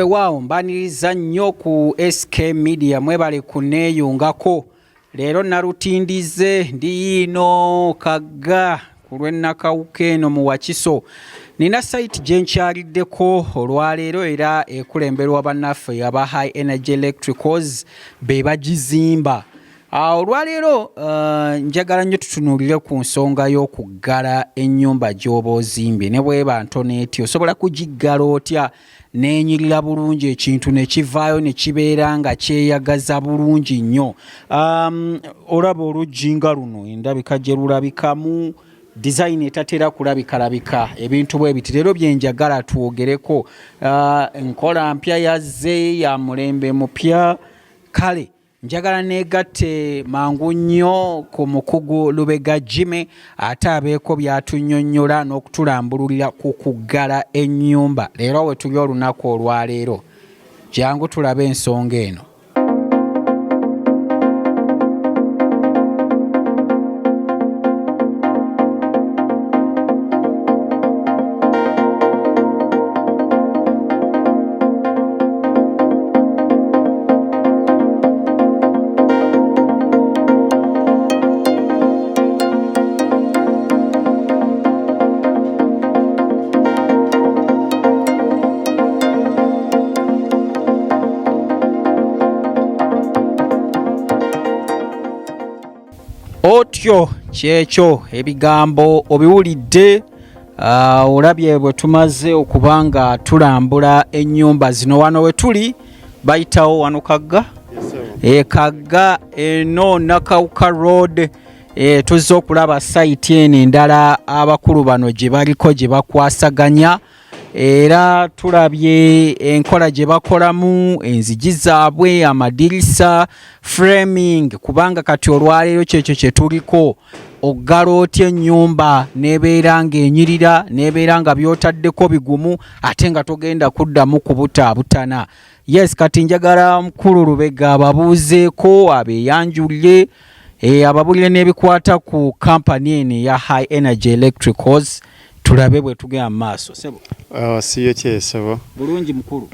Weewaawo mbaniriza nnyo ku SK Media mwebale kuneeyungako. Leero narutindize ndi ino kagga ku lw'ennakawuka eno mu Wakiso. Nina site gye nkyaliddeko olwaleero era ekulemberwa bannaffe aba High Energy Electricals be bagizimba. Olwaleero njagala nnyo tutunuulire ku nsonga y'okuggala ennyumba gy'oba ozimbye ne bw'eba ntono etyo. Osobola kugiggala otya n'enyirira bulungi ekintu ne kivaayo ne kibeera nga kyeyagaza bulungi nnyo. Olaba oluggi nga luno endabika gye lulabikamu, design etatera kulabikalabika, ebintu bwe biti. Leero bye njagala twogereko, enkola mpya yazze ya mulembe mupya. Kale njagala neegatte mangu nnyo ku mukugu Lubega Jimmy ate abeeko by'atunnyonnyola n'okutulambululira ku kuggala ennyumba. Leero we tuli olunaku olwaleero, jangu tulabe ensonga eno. Otyo kyekyo ebigambo obiwulidde. Olabye bwe tumaze okubanga tulambula ennyumba zino. Wano we tuli bayitawo wano kagga, kagga eno Nakawuka Road. Tuzze okulaba site eno endala abakulu bano gye baliko gye bakwasaganya, era tulabye enkola gye bakolamu, enzigi zaabwe, amadirisa, framing, kubanga kati olwaleero kyekyo kye tuliko. Oggala otya ennyumba n'ebeera ng'enyirira, n'ebeera nga by'otaddeko bigumu ate nga togenda kuddamu kubutaabutana. Yes, kati njagala mukulu Lubega ababuuzeeko, abeeyanjulire, ababulire n'ebikwata ku kampani eno ya High Energy Electricals. Tulabe bwe tugenda mu maaso. Sebo siyo kyesebo bulungi mukulu.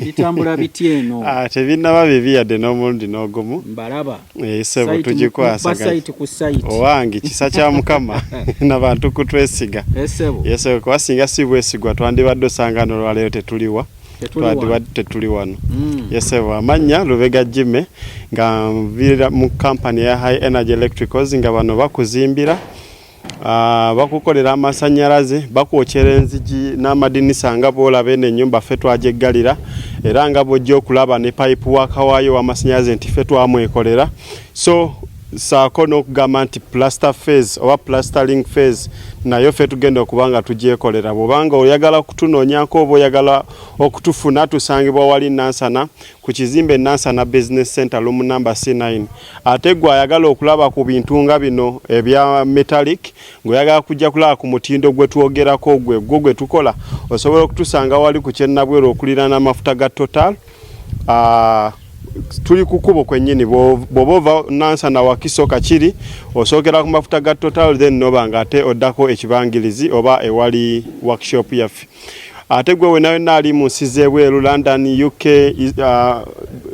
Bitambula biti eno tebinnaba bibi yadde n'omulundi n'ogumu mbalaba. Sebo tugikwasaganya site ku site owange kisa kya Mukama n'abantu kutwesiga. Sebo kwasinga si bwesigwa twandibadde osanga n'olwaleero tetuliwa, twandibadde tetuli wano. Sebo amannya Lubega Jimmy nga nvira mu kampani ya High Energy Electricals nga bano bakuzimbira, bakukolera amasanyalaze, bakwokyera enzigi n'amadinisa nga bw'olaba eno ennyumba ffe twageggalira, era nga bw'ojja okulaba ne pipe wakawaayo w'amasanyalaze nti ffe twamwekolera. So saako n'okugamba nti plaster phase oba plastering phase nayo ffe tugenda okuba nga tugyekolera. Bw'obanga oyagala kutunoonyako oba oyagala okutufuna, tusangibwa wali Nansana ku kizimbe Nansana Business Center room number C9. Ate gwe ayagala okulaba ku bintu nga bino ebya metallic, ng'oyagala kujja kulaba ku mutindo gwe twogerako gwe tukola, osobola okutusanga wali ku Kyennabwero okuliraana amafuta ga Total. Tuli ku kkubo kwennyini, bw'oba ova Nansana Wakiso Kakiri osookera ku mafuta ga Total, then noba nga ate oddako ekibangirizi oba ewali workshop yaffe. Ate gwe wenna ali mu nsi z'ebweru, London, UK,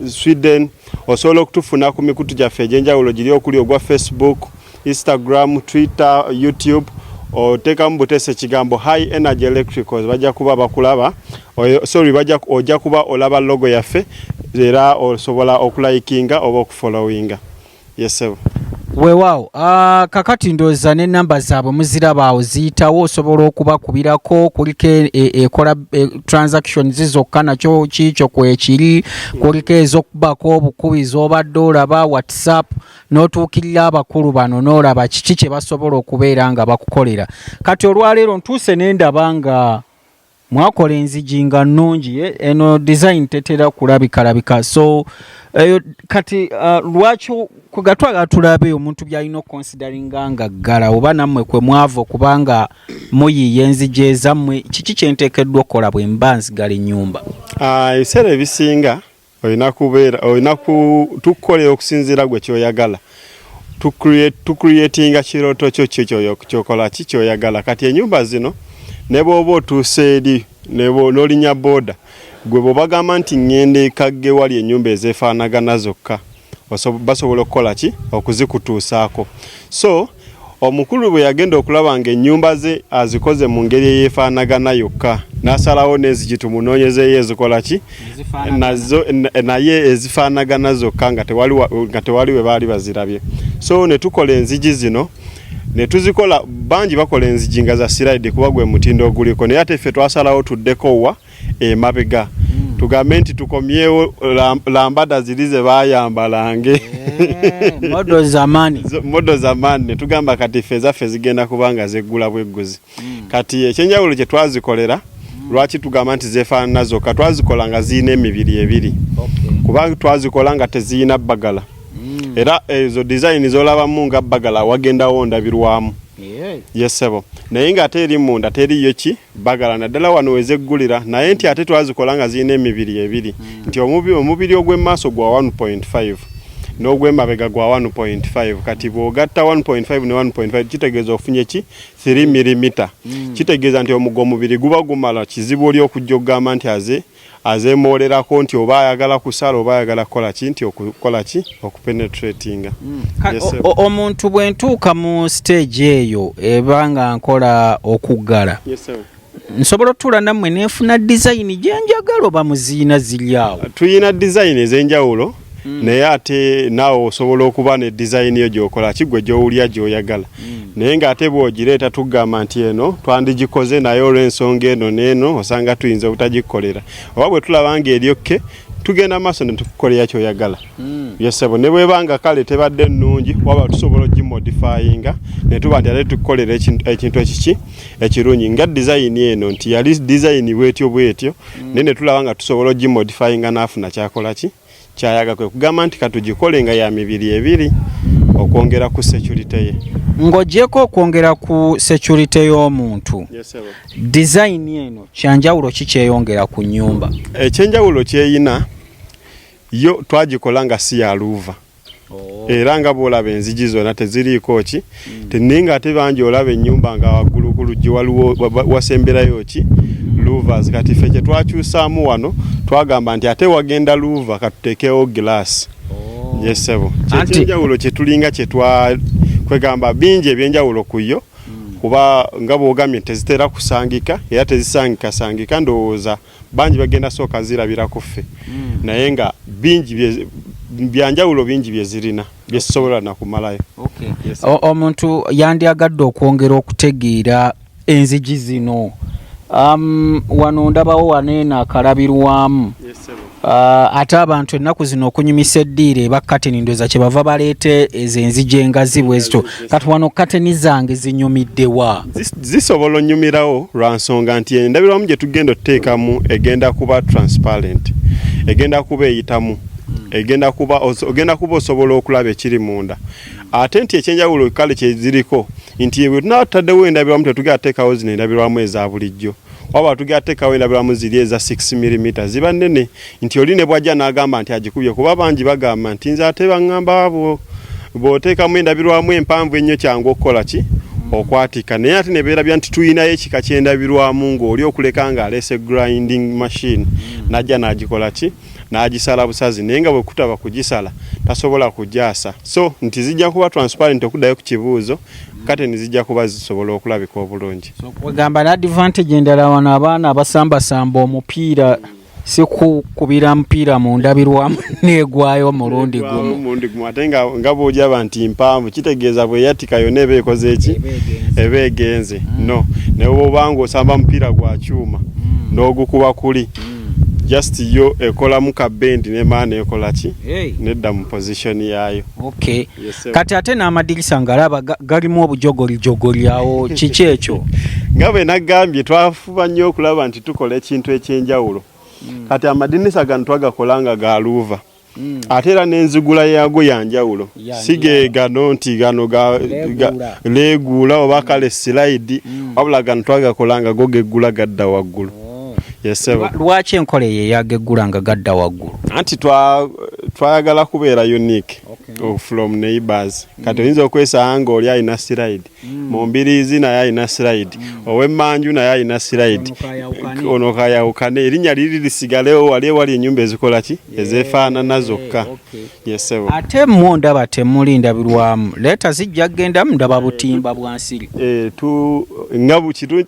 Sweden, osobola okutufuna ku mikutu gyaffe egy'enjawulo giri okuli ogwa Facebook, Instagram, Twitter, YouTube. Otekamu butese ekigambo High Energy Electricals, bajja kuba bakulaba. Ojja kuba olaba logo yaffe era osobola okulayikinga oba okufollowinga. Sebo weewaawo. Kakati ndowooza n'ennamba zaabwe muziraba awo ziyitawo, osobola okubakubirako. Kuliko ekola transactions zokka nakyo kiikyo kwekiri, kuliko ez'okubako obukubizi obadde olaba WhatsApp n'otuukirira abakulu bano n'olaba kiki kye basobola okubeera nga bakukolera. Kati olwaleero ntuuse n'endaba nga mwakola enzigi nga nnungi, eno design tetera kulabikalabika. So kati lwaki kugatwala tulabe omuntu byalina okonsideringa nga ggala, oba nammwe kwe mwava okubanga muyiiya enzigi ezammwe, kiki kyenteekeddwa okukola bwe mba nzigala ennyumba? Ebiseera ebisinga olina tukukolera okusinziira gwe kyoyagala, tucreatinga kirooto kyo kyokola kikyoyagala. Kati ennyumba zino ne bw'oba otuuse eri n'olinya booda gwe bw'obagamba nti ngende kagge wali ennyumba ezeefaanagana zokka basobola okukola ki okuzikutuusaako. So omukulu bwe yagenda okulaba ng'ennyumba ze azikoze mu ngeri eyeefaanagana yokka n'asalawo n'enzigi tumunoonyezeeyo ezikola ki nazo naye ezifaanagana zokka nga tewali we baali bazirabye. So ne tukola enzigi zino ne tuzikola bangi bakola enzigi nga za siraidi kuba gwe mutindo oguliko, naye ate ffe twasalawo tuddeko wa emabega tugambe nti tukomyewo lambada ziri ze baayambalange modo zamani ne tugamba kati ffe zaffe zigenda kubanga zeggula bwegguzi. Kati ekyenjawulo kye twazikolera lwaki tugamba nti zeefaanana zokka, twazikola nga ziyina emibiri ebiri kuba twazikola nga teziyina bbagala era ezo design zolabamu nga bbagala wagendawo ndabirwamu. Yesebo naye nga ate eri munda teriyo ki bagala naddala wano wezeggulira, naye nti ate twazikola nga ziyina emibiri ebiri nti omubiri ogw'emmaaso gwa 1.5 n'ogw'emabega gwa 1.5. Kati bw'ogatta 1.5 ne 1.5 kitegeeza ofunye ki 3 mm. Kitegeeza nti omubiri guba gumala kizibu oli okujja okugamba nti azeemoolerako nti oba ayagala kusala oba ayagala kukola ki nti okukola ki okupenetratinga. Omuntu bwe ntuuka mu stage eyo eba nga nkola okuggala nsobola otuula nammwe neefuna design gyenjagala oba muziina ziri awo? Tuyina design ez'enjawulo naye ate naawe osobola okuba ne design yo gy'okola kigwe gy'owulya gy'oyagala. Naye ng'ate bw'ogireeta tugamba nti eno twandigikoze naye olw'ensonga eno n'eno osanga tuyinza obutagikolera, oba bwe tulaba ng'eryokke tugenda maaso ne tukukolera ky'oyagala. Yesebo ne bwebanga kale tebadde nnungi waba tusobola ogimodifyinga ne tuba nti ate tukukolera ekintu ekiki ekirungi nga design eno nti yali design bwetyo naye ne tulaba nga tusobola ogimodifyinga n'afuna kyakola ki kyayaga kwe kugamba nti katugikole nga ya mibiri ebiri okwongera ku security ye. Ng'ogyeko okwongera ku security y'omuntu, design eno kyanjawulo ki kyeyongera ku nnyumba? Ekyenjawulo kyeyina yo twagikola nga si ya luva era nga bw'olaba enzigi zonna teziriiko ki teninga ate bangi olaba ennyumba nga waggulu ku luggi waliwo wasemberayo ki louvers. Kati ffe kye twakyusaamu wano twagamba nti ate wagenda luva katuteekewo glass. Yesebo ekyenjawulo kye tulinga kye kwegamba bingi ebyenjawulo ku yo kuba nga bw'ogambye tezitera kusangika era tezisangika ndowooza bangi bagenda sooka zirabira ku ffe naye nga bingi byanjawulo bingi bye zirina bye zisobola nakumalayo. Omuntu yandyagadde okwongera okutegeera enzigi zino wano ndabawo waneena akalabirwamu ate abantu ennaku zino okunyumisa eddiira eba kateni ndoza kye bava baleete ezo enzigi engazi bwezito. Kati wano kateni zange zinyumiddewa? Zisobola onnyumirawo lwa nsonga nti endabirwamu gye tugenda otuteekamu egenda kuba transparent, egenda kuba eyitamu, ogenda kuba osobola okulaba ekiri munda. Ate nti ekyenjawulo kale kyeziriko nti bwe tunataddewo endabirwamu tetugenda teekawo zino endabirwamu eza bulijjo waba tugenda teekawo endabirwamu ziri eza 6 mm ziba nnene nti oli ne bwajja n'agamba nti agikubye kuba bangi bagamba nti nze ate baŋŋamba bw'oteekamu endabirwamu empanvu ennyo kyangu okukola ki okwatika, naye ate ne beerabya nti tuyinayo ekika ky'endabirwamu ng'oli okuleka ng'aleese grinding machine n'ajja n'agikola ki n'agisala busazi naye nga bwe kutaba kugisala tasobola kugyasa. So nti zijja kuba transparent okuddayo ku kibuuzo kate nizijja kuba zisobola okulabika obulungi. Wegamba n'advantage endala wano abaana abasambasamba omupiira si kukubira mupiira mu ndabirwamu negwayo mulundi gumu ate nga bw'ojaba nti mpanvu kitegeeza bwe yatika yonna eba ekoze eki eba egenze no naye obanga osamba mupiira gwa kyuma n'ogukuba kuli just yo ekolamu ka bend ne maana ekola ki nedda mu position yayo. Kati ate n'amadirisa ngalaba galimu obujogoli awo kiki ekyo? Nga bwe nagambye twafuba nnyo okulaba nti tukola ekintu ekyenjawulo. Kati amadinisa gano twagakolanga ga luva ate era n'enzigula yago yanjawulo sige gano nti gano leegula oba kale slide wabula gano twagakolanga go geggula gadda waggulu. Lwaki enkola ye yageggula nga gadda waggulu? Anti twayagala kubeera unique from neighbors. Kati oyinza okwesanga ng'oli alina slide, mu Mbiriizi naye alina slide, ow'Emmanju naye alina slide, ono kayawukane, erinnya liri lisigalewo wali ewali ennyumba ezikola ki ezeefaanana zokka. Yesebo. Ate mmwe ndaba temuli ndabirwamu, leeta zijja kgendamu ndaba butimba bwa nsiri. Nga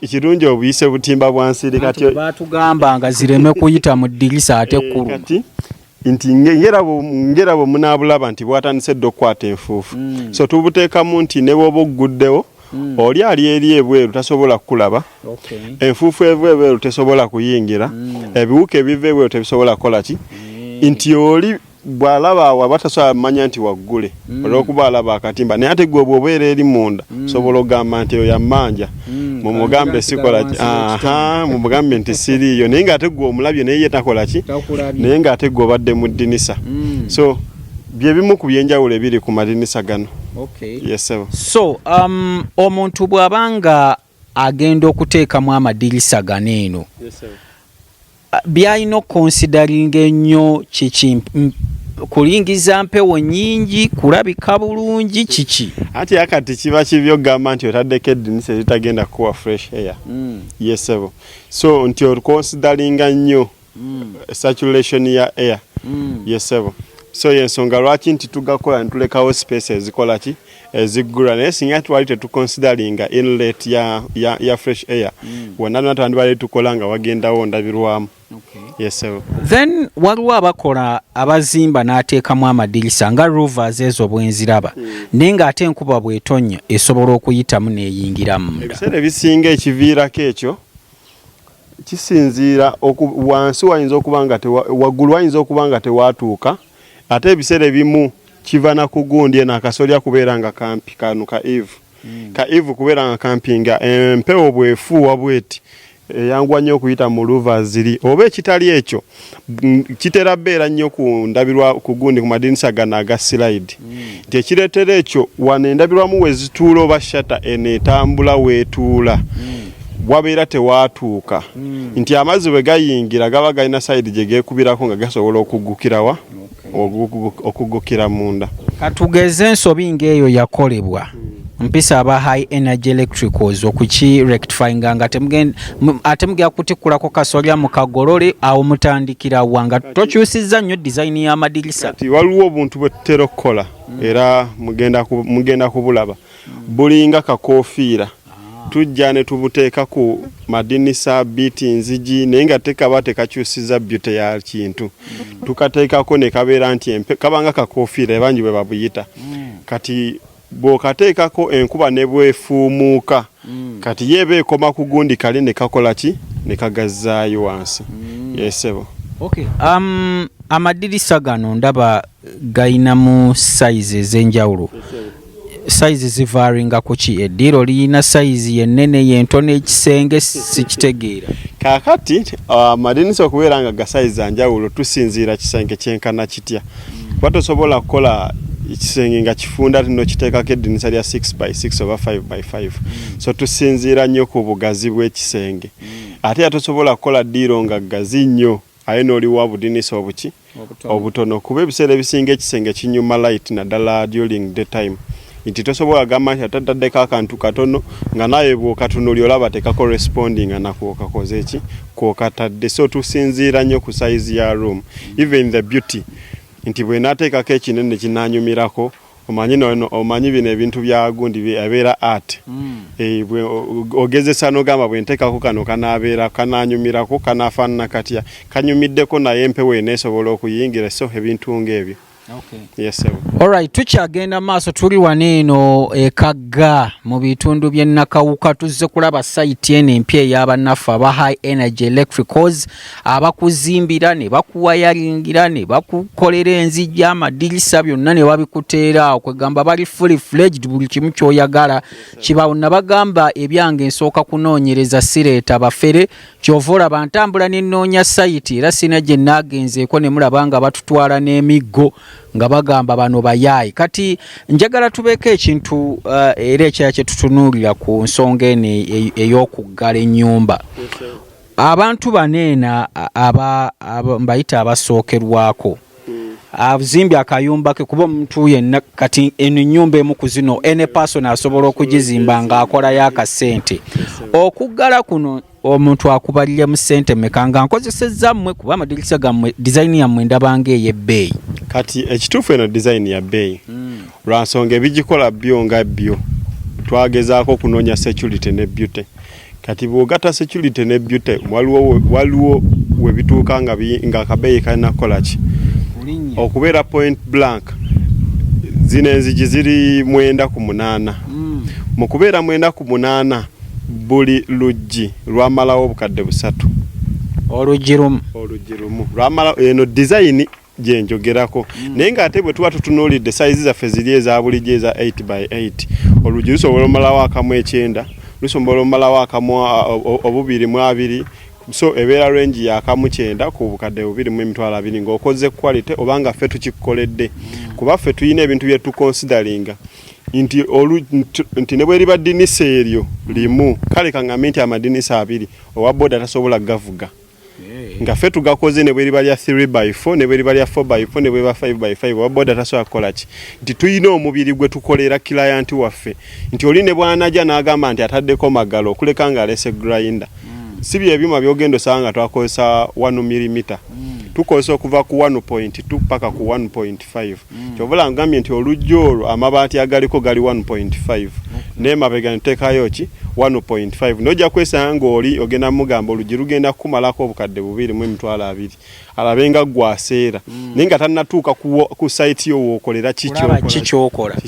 kirungi obuyise butimba bwa nsiri kati baatugamba nga zireme kuyita mu ddirisa ate kkulu. Nti ngera bwe munaabulaba nti bwatandise dde okukwata enfuufu. So tubuteekamu nti ne bw'oba ogguddewo oli ali eri ebweru tasobola kukulaba, enfuufu eva ebweru tesobola kuyingira, ebiwuka ebiva ebweru tebisobola kukola ki, nti oli bw'alaba awo aba tasobola manya nti waggule olw'okuba alaba akatimba. Naye ate gwe bw'obeera eri munda sobola ogamba nti oyo yammanja, mumugambe sikola ki, mumugambe nti siriiyo, naye ng'ate gwe omulabye naye ye takola ki, naye ng'ate gwe obadde mu ddinisa. So bye bimu ku byenjawulo ebiri ku madinisa gano. Yesebo. So omuntu bw'abanga agenda okuteekamu amadirisa gano eno, byalina okonsidaringa ennyo kiki, kulingiza mpewo nyingi, kulabika bulungi, kiki? Ati akati kiba kibi ogamba nti otaddeko eddinisa eritagenda kuwa fresh air. Yesebo. So nti okonsidaringa nnyo saturation ya air. Yesebo. So yensonga lwaki nti tugakola ntulekawo space ezikola ki eziggula, naye singa twali tetukonsidaringa inlet ya fresh air wonna natandibale tukola nga wagendawo ndabirwamu. Yesebo. Then waliwo abakola abazimba n'ateekamu amadirisa nga roofers ezo bwenziraba, naye ng'ate enkuba bw'etonnya esobola okuyitamu n'eyingiramu munda. Ebiseera ebisinga ekiviirako ekyo kisinziira wansi wayinza okuba nga waggulu wayinza okuba nga tewaatuuka, ate ebiseera ebimu kiva na kugundi eno akasolya kubeera nga kampi kanu ka ivu kubeera nga kampinga empewo bwefuuwa bweti eyangwa nnyo okuyita mu luva ziri, oba ekitali ekyo kitera bbeera nnyo kundabirwa ku gundi ku madinisa gano aga slide, nti ekireetera ekyo wano endabirwamu wezituula oba shata eno etambula weetuula wabeera tewaatuuka, nti amazzi bwe gayingira gaba galina sayidi gye geekubirako nga gasobola okuggukirawa okuggukira munda. Katugeze ensobi ng'eyo yakolebwa, mpisa aba high energy electricals okuki rectifyinga nga ate mugenda kutikkulako kasolya mu kagolole awo mutandikira wanga tokyusizza nnyo design y'amadirisa. Kati waliwo obuntu bwe tutera okukola era mugenda kubulaba, bulinga kakoofiira tujja ne tubuteeka ku madinisa biti nzigi, naye nga tekaba tekakyusiza beauty ya kintu, tukateekako ne kabeera nti kabanga kakoofiira ebangi bwe babuyita. Kati bw'okateekako enkuba ne bwefuumuuka kati yeeba ekoma ku gundi kali ne kakola ki ne kagazzaayo wansi. Yesebo. Amadirisa gano ndaba gayinamu size ez'enjawulo. Size zivaringa kuki, eddiro liyina size yennene yentono ekisenge sikitegeera. Kaakati amadinisa okubeera nga ga size anjawulo tusinziira kisenge kyenkana kitya. Kuba tosobola kukola ekisenge nga kifunda tino kiteekako eddinisa lya 6x6 oba 5x5. So tusinziira nnyo ku bugazi bw'ekisenge. Ate atosobola kukola ddiro nga gazi nnyo aye n'oliwa budinisa obuki obutono, kuba ebiseera ebisinga ekisenge kinyuma light naddala during the time. Nti tosobola gamba nti atataddeko akantu katono nga naye bw'okatunuulya olaba tekakoresponding nakwokakoze eki kwokatadde. So tusinziira nnyo ku size ya room, even the beauty, nti bwe naateekako ekinene kinanyumirako omanyi bino ebintu bya gundi abeera art. Ogezesa n'ogamba bwe nteekako kano kanaabeera kananyumirako kanaafaanana katya, kanyumiddeko naye empewo eneesobola okuyingira, so ebintu ng'ebyo. Yes, sir. Alright, tukyagenda maaso tuli wano eno ekagga mu bitundu by'e Nakawuka, tuzze kulaba site eno empya ey'abannaffe aba high energy electricals abakuzimbira ne bakuwayalingira ne bakukolera enzigi amadirisa byonna ne babikuteera awo, kwegamba bali fully fledged, buli kimu ky'oyagala kibawo. Nabagamba ebyange nsooka kunoonyereza sireeta bafere, kyova olaba ntambula ne nnoonya site era sina gye naagenzeeko ne mulaba nga batutwala n'emiggo nga bagamba bano bayaayi. Kati njagala tubeeko ekintu era ekya kye tutunuulira ku nsonga eno ey'okuggala ennyumba. Abantu baneena mbayita abasookerwako, azimbye akayumba ke kuba omuntu yenna kati eno ennyumba emu ku zino ene person asobola okugizimba ng'akola y'akasente. Okuggala kuno omuntu akubalire mu ssente meka nga nkozesezza mmwe kuba amadirisa gammwe design yammwe ndaba ng'ey'ebbeeyi. Kati ekituufu eno design ya bbeeyi lwa nsonga ebigikola byo nga byo twagezaako okunoonya security ne beauty. Kati bw'ogatta security ne beauty waliwo we bituuka nga akabeeyi kalina kukola ki okubeera point blank. Zino enzigi ziri 9/8 mu kubeera 9/8 buli luggi lwamalawo obukadde 3 oluggi lumu lwamala eno design gye njogerako. Naye ng'ate bwe tuba tutunuulidde sayizi zaffe ziri eza bulijjo eza 8x8 oluggi lusobola omalawo akamu 9, lusobola omalawo akamu 2.2, so ebeera range ya akamu 9 ku bukadde 2.20 ng'okoze quality obanga ffe tukikoledde kuba ffe tuyina ebintu bye tukonsideringa nti ne bwe liba ddinisa eryo limu kale kaŋŋambe nti amadinisa 2 owa boda tasobola gavuga nga ffe tugakoze ne bwe liba lya 3x4 ne bwe liba lya 4x4 ne bwe liba 5x5 owa boda tasobola kukola ki nti tuyina omubiri gwe tukolera client waffe nti oli ne bw'anajja n'agamba nti ataddeko magalo okuleka ng'alese grinder si bye ebyuma by'ogenda osanga nga twakozesa 1mm tukozesa okuva ku 1.2 paka ku 1.5 kyobula ngambye nti oluggi olwo amabaati agaliko gali 1.5 n'emabega nteekayo ki 1.5 nojja kwesanga ng'oli ogenda mugamba oluggi lugenda kumalako obukadde 2.20 alabe nga gwaseera naye nga tannatuuka ku site yo wookolera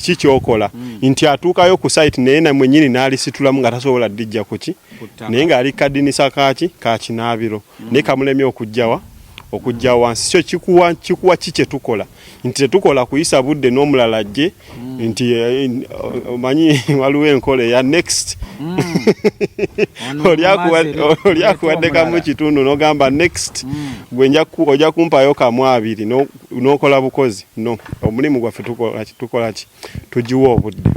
kikyokola nti atuukayo ku site naye namwe nnyini n'alisitulamu nga tasobola ddijja ku ki naye ng'ali kadinisa ka kinaabiro naye kamulemye okujja wansi kyo kikuwa kikye tukola nti tetukola kuyisa budde n'omulala gye nti omanyi waliwo enkola eya next oli akuwadde kamu kitundu n'ogamba next gwe ojja kumpayo kamu 2 n'okola bukozi no omulimu gwaffe tukola ki tugiwa obudde.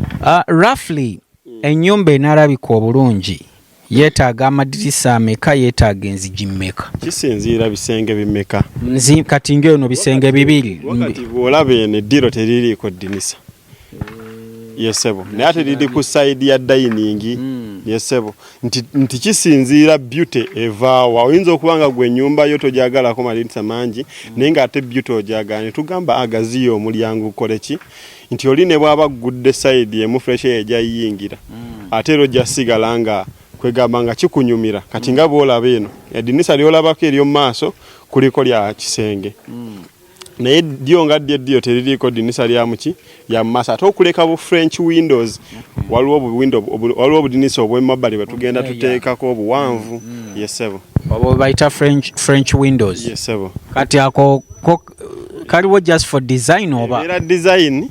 Roughly ennyumba enaalabika obulungi yeetaaga amadirisa ameka yeetaaga enzigi mmeka? Kisinziira bisenge bimeka. Kati ng'eno bisenge 2 wakati bw'olaba eno eddiro teririiko ddinisa yesebo naye ate liri ku side ya dining yesebo nti kisinziira beauty evaawa oyinza okuba nga gwe ennyumba yo tojagalako madirisa mangi naye ng'ate beauty ojagala ne tugamba agaziyo omulyango gukole ki nti oli ne bw'aba gudde side emu fresh ejayingira ate era ojja sigala nga kwegamba nga kikunyumira kati nga bw'olaba eno eddinisa ly'olabako ery'omu maaso kuliko lya kisenge naye ddyo nga ddyo teririiko ddinisa lya maaso ate okuleka bu French windows waliwo obudinisa obw'emabbali bwe tugenda tuteekako obuwanvu yesebo obo bayita French windows yesebo kati ako kaliwo just for design oba era design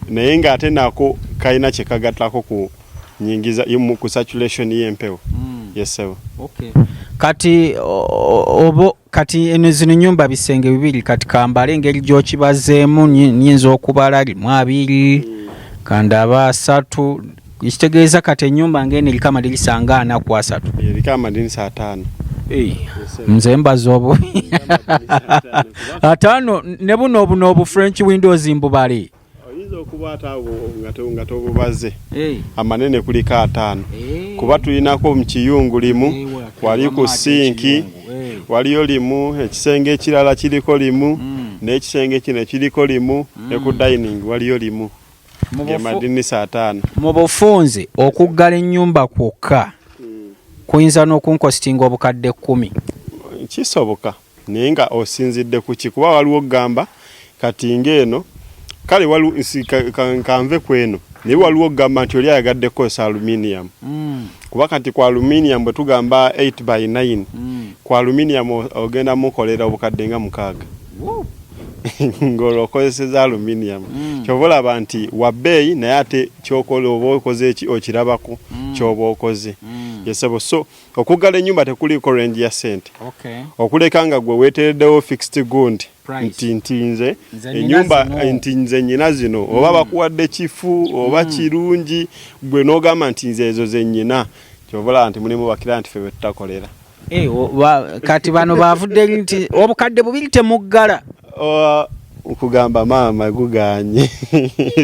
naye ng'ate nako kalina kye kagattako ku nyingiza ku saturation y'empewo yesebo kati eno zino nyumba bisenge 2 kati kambala engeri gy'okibazeemu nyinza okubala 2 kandaba 3 ekitegeeza kati ennyumba ng'eno eriko amadirisa nga 4 ku 3 eriko amadirisa 5 nze mbaza obu 5 ne buno obu French windows mbubale oyinza okuba ataawo nga tobubaze amanene kuliko 5 kuba tulinako mu kiyungu limu wali ku sinki waliyo limu ekisenge ekirala kiriko limu n'ekisenge kino kiriko limu ne ku dining waliyo limu amadinisa 5 mu bufunze okuggala ennyumba kwokka kuyinza n'okunkositinga obukadde 10 kisoboka naye nga osinzidde ku ki kuba waliwo gamba kati ng'eno kale kanve kweno naye waliwo gamba nti oli ayagadde kukozesa aluminium kuba kati ku aluminium bwe tugamba 8x9 ku aluminium ogenda mukolera obukadde nga 6 ng'olwokozeseza aluminium kyova olaba nti wabbeeyi naye ate kyokola oba okoze eki okirabako kyoba okoze yesebo so okuggala ennyumba tekuliiko range ya sente okuleka nga gwe weetereddewo fixed gundi nti nze ennyumba nti nze nnyina zino oba bakuwadde kifu oba kirungi gwe n'ogamba nti nze ezo ze nnyina kyova olaba nti mulimu bakira nti ffe be tutakolera kati bano bavudde nti obukadde 2 temuggala Okugamba maama guganye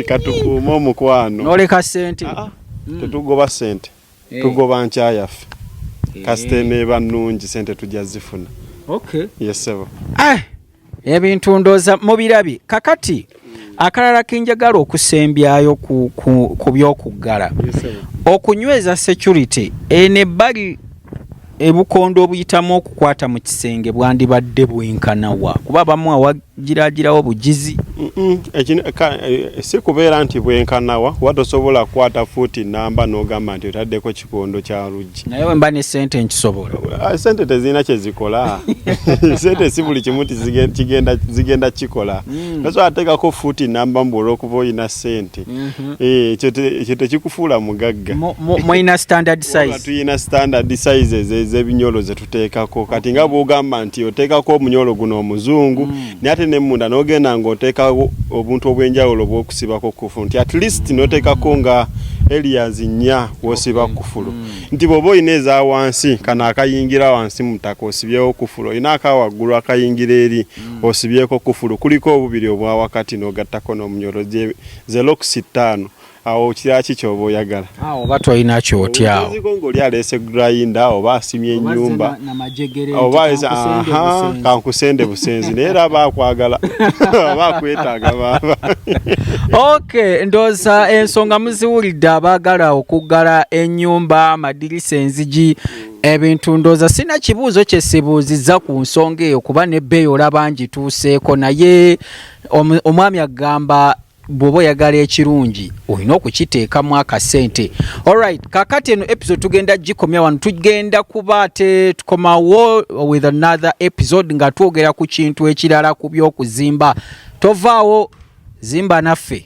katukuuma omukwano. Noleka sente. Tetugoba sente. Tugoba nkyayaffe. Kasite neba nnungi sente tujja zifuna. Okay. Yes sir. Ebintu ndooza mubirabi kakati akalala kinjagala okusembyayo ku byokuggala. Okunyweza security enebbali ebukondo obuyitamu okukwata mu kisenge bwandibadde bwenkanawa kuba bamu awagiragirawo bugizi. Si kubeera nti bwenkanawa watosobola kukwata fuuti namba n'ogamba nti otaddeko kikondo kya luggi. Naye we mba ne sente nkisobola. Sente tezirina kye zikola. Sente si buli kimu zigenda kikola. Naso ateekako fuuti namba mbula okuba oyina sente. Ekyo tekikufuula mugagga. Mulina standard size. Tuyina standard sizes ez'ebinyolo ze tuteekako. Kati nga bw'ogamba nti oteekako omunyolo guno omuzungu naye ate ne munda n'ogenda ng'oteekako obuntu obw'enjawulo bw'okusibako kufulu nti at least n'oteekako nga areas nnya w'osiba kufulu nti bw'oba oyina eza wansi kano akayingira wansi mu ttaka osibyewo kufulu oyina aka waggulu akayingira eri osibyeko kufulu kuliko obubiri obwa wakati n'ogattako n'omunyolo ze locks 5 awo kirala ki ky'oba oyagala. Oba tolina ky'otya awo. Ng'oli aleese grinder oba asimye ennyumba oba kankusende busenzi naye era aba akwagala aba akwetaaga baaba. Okay, ndooza ensonga muziwulidde abaagala okuggala ennyumba amadirisa enzigi ebintu ndooza sina kibuuzo kye sibuuzizza ku nsonga eyo kuba n'ebbeeyi olaba ngituuseeko naye omwami agamba bw'oba oyagala ekirungi olina okukiteekamu akasente. Alright, kakati eno episode tugenda gikomya wano tugenda kuba ate tukomawo with another episode nga twogera ku kintu ekirala ku by'okuzimba. Tovaawo, zimba naffe.